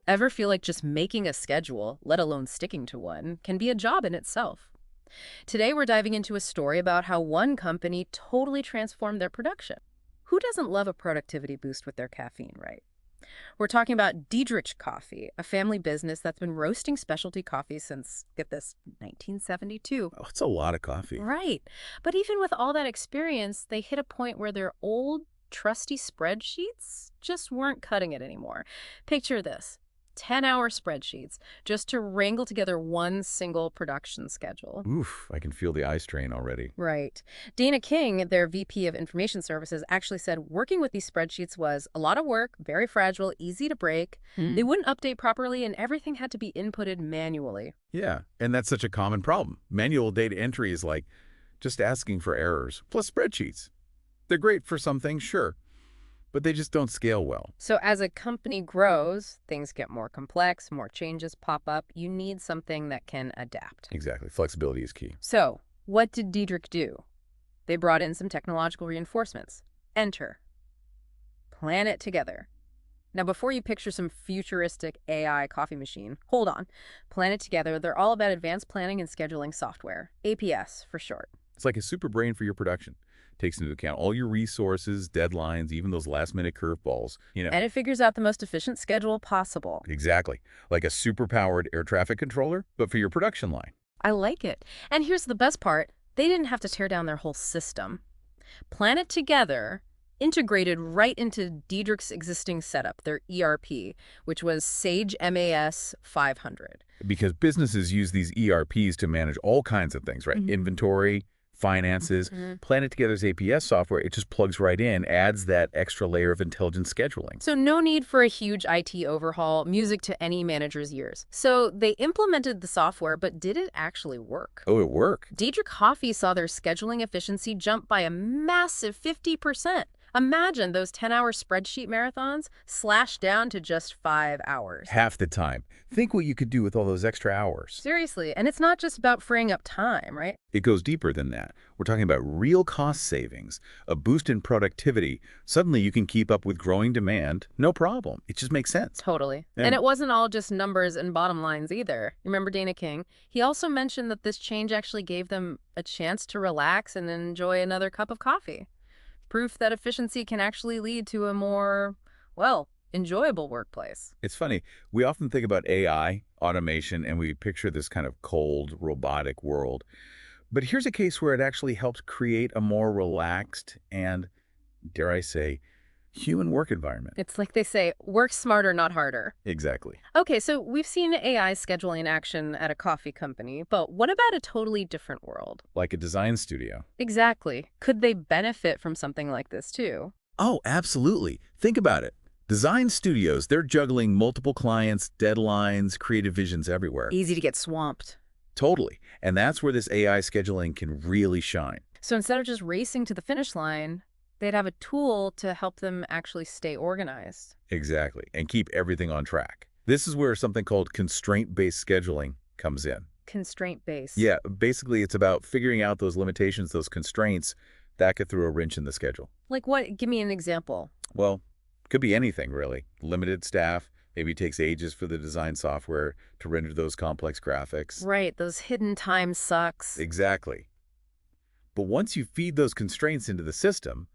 Ever feel like just making a schedule, let alone sticking to one, can be a job in itself? Today, we're diving into a story about how one company totally transformed their production. Who doesn't love a productivity boost with their caffeine, right? We're talking about Diedrich Coffee, a family business that's been roasting specialty coffee since, get this, 1972. Oh, it's a lot of coffee. Right. But even with all that experience, they hit a point where their old, trusty spreadsheets just weren't cutting it anymore. Picture this. 10-hour spreadsheets just to wrangle together one single production schedule. Oof, I can feel the eye strain already. Right. Dana King, their VP of Information Services, actually said working with these spreadsheets was a lot of work, very fragile, easy to break. They wouldn't update properly, and everything had to be inputted manually. Yeah, and that's such a common problem. Manual data entry is like just asking for errors, plus spreadsheets. They're great for some things, sure, but they just don't scale well. So as a company grows, things get more complex, more changes pop up. You need something that can adapt. Exactly. Flexibility is key. So what did Diedrich do? They brought in some technological reinforcements. Enter PlanetTogether. Now, before you picture some futuristic AI coffee machine, hold on. PlanetTogether, they're all about advanced planning and scheduling software. APS for short. It's like a super brain for your production. Takes into account all your resources, deadlines, even those last-minute curveballs. And it figures out the most efficient schedule possible. Exactly. Like a super-powered air traffic controller, but for your production line. I like it. And here's the best part. They didn't have to tear down their whole system. PlanetTogether integrated right into Diedrich's existing setup, their ERP, which was Sage MAS 500. Because businesses use these ERPs to manage all kinds of things, right? Inventory, finances. PlanetTogether's APS software, it just plugs right in, adds that extra layer of intelligent scheduling. So no need for a huge IT overhaul, music to any manager's ears. So they implemented the software, but did it actually work? Oh, it worked. Diedrich Coffee saw their scheduling efficiency jump by a massive 50%. Imagine those 10-hour spreadsheet marathons slashed down to just 5 hours. Half the time. Think what you could do with all those extra hours. Seriously, and it's not just about freeing up time, right? It goes deeper than that. We're talking about real cost savings, a boost in productivity. Suddenly you can keep up with growing demand, no problem. It just makes sense. Totally. Yeah. And it wasn't all just numbers and bottom lines either. Remember Dana King? He also mentioned that this change actually gave them a chance to relax and enjoy another cup of coffee. Proof that efficiency can actually lead to a more, well, enjoyable workplace. It's funny. We often think about AI, automation, and we picture this kind of cold, robotic world. But here's a case where it actually helped create a more relaxed and, dare I say, human work environment. It's like they say, work smarter, not harder. Exactly. Okay, so we've seen AI scheduling in action at a coffee company, but what about a totally different world? Like a design studio. Exactly. Could they benefit from something like this too? Oh, absolutely. Think about it. Design studios, they're juggling multiple clients, deadlines, creative visions everywhere. Easy to get swamped. Totally. And that's where this AI scheduling can really shine. So instead of just racing to the finish line, they'd have a tool to help them actually stay organized. Exactly. And keep everything on track. This is where something called constraint-based scheduling comes in. Constraint-based. Yeah, basically it's about figuring out those limitations, those constraints that could throw a wrench in the schedule. Like what? Give me an example. Well, could be anything really. Limited staff, maybe it takes ages for the design software to render those complex graphics. Right, those hidden time sucks. Exactly. But once you feed those constraints into the system,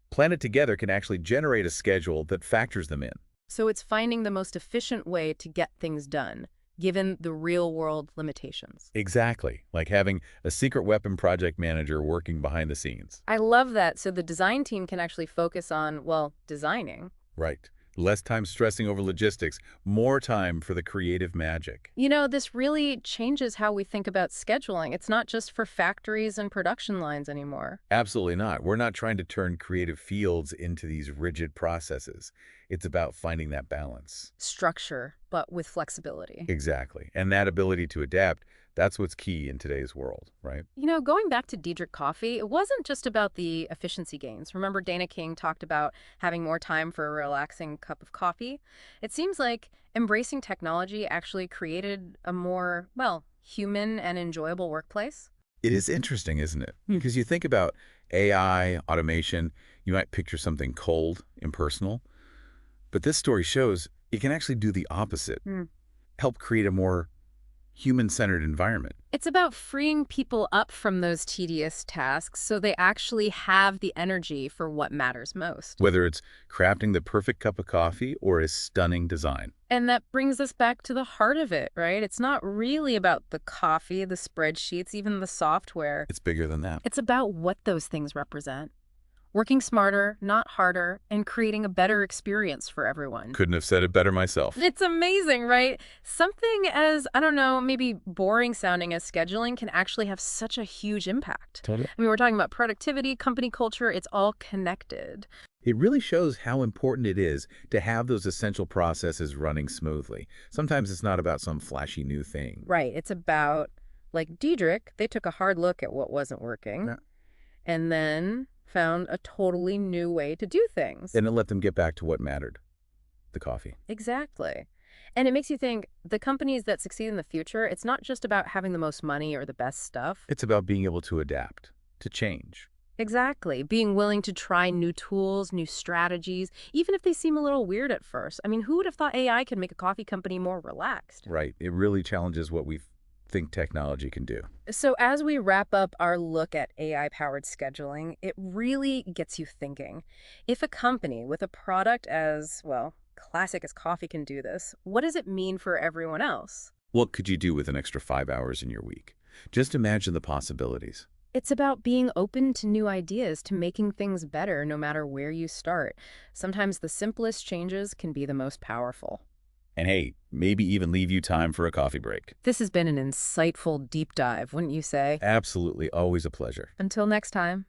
PlanetTogether can actually generate a schedule that factors them in. So it's finding the most efficient way to get things done, given the real-world limitations. Exactly, like having a secret weapon project manager working behind the scenes. I love that. So the design team can actually focus on, well, designing. Right. Less time stressing over logistics, more time for the creative magic. You know, this really changes how we think about scheduling. It's not just for factories and production lines anymore. Absolutely not. We're not trying to turn creative fields into these rigid processes. It's about finding that balance. Structure, but with flexibility. Exactly. And that ability to adapt, that's what's key in today's world, right? You know, going back to Diedrich Coffee, it wasn't just about the efficiency gains. Remember Dana King talked about having more time for a relaxing cup of coffee? It seems like embracing technology actually created a more, well, human and enjoyable workplace. It is interesting, isn't it? Because you think about AI, automation, you might picture something cold, impersonal. But this story shows It can actually do the opposite, Hmm. help create a more human-centered environment. It's about freeing people up from those tedious tasks so they actually have the energy for what matters most. Whether it's crafting the perfect cup of coffee or a stunning design. And that brings us back to the heart of it, right? It's not really about the coffee, the spreadsheets, even the software. It's bigger than that. It's about what those things represent. Working smarter, not harder, and creating a better experience for everyone. Couldn't have said it better myself. It's amazing, right? Something as, I don't know, maybe boring sounding as scheduling can actually have such a huge impact. Totally. I mean, we're talking about productivity, company culture, it's all connected. It really shows how important it is to have those essential processes running smoothly. Sometimes it's not about some flashy new thing. Right. It's about, like Diedrich, they took a hard look at what wasn't working Yeah. and then found a totally new way to do things. And it let them get back to what mattered, the coffee. Exactly. And it makes you think the companies that succeed in the future, it's not just about having the most money or the best stuff. It's about being able to adapt, to change. Exactly. Being willing to try new tools, new strategies, even if they seem a little weird at first. I mean, who would have thought AI could make a coffee company more relaxed? Right. It really challenges what we think technology can do. So as we wrap up our look at AI-powered scheduling, it really gets you thinking. If a company with a product as, well, classic as coffee can do this, what does it mean for everyone else? What could you do with an extra 5 hours in your week? Just imagine the possibilities. It's about being open to new ideas, to making things better no matter where you start. Sometimes the simplest changes can be the most powerful. And hey, maybe even leave you time for a coffee break. This has been an insightful deep dive, wouldn't you say? Absolutely. Always a pleasure. Until next time.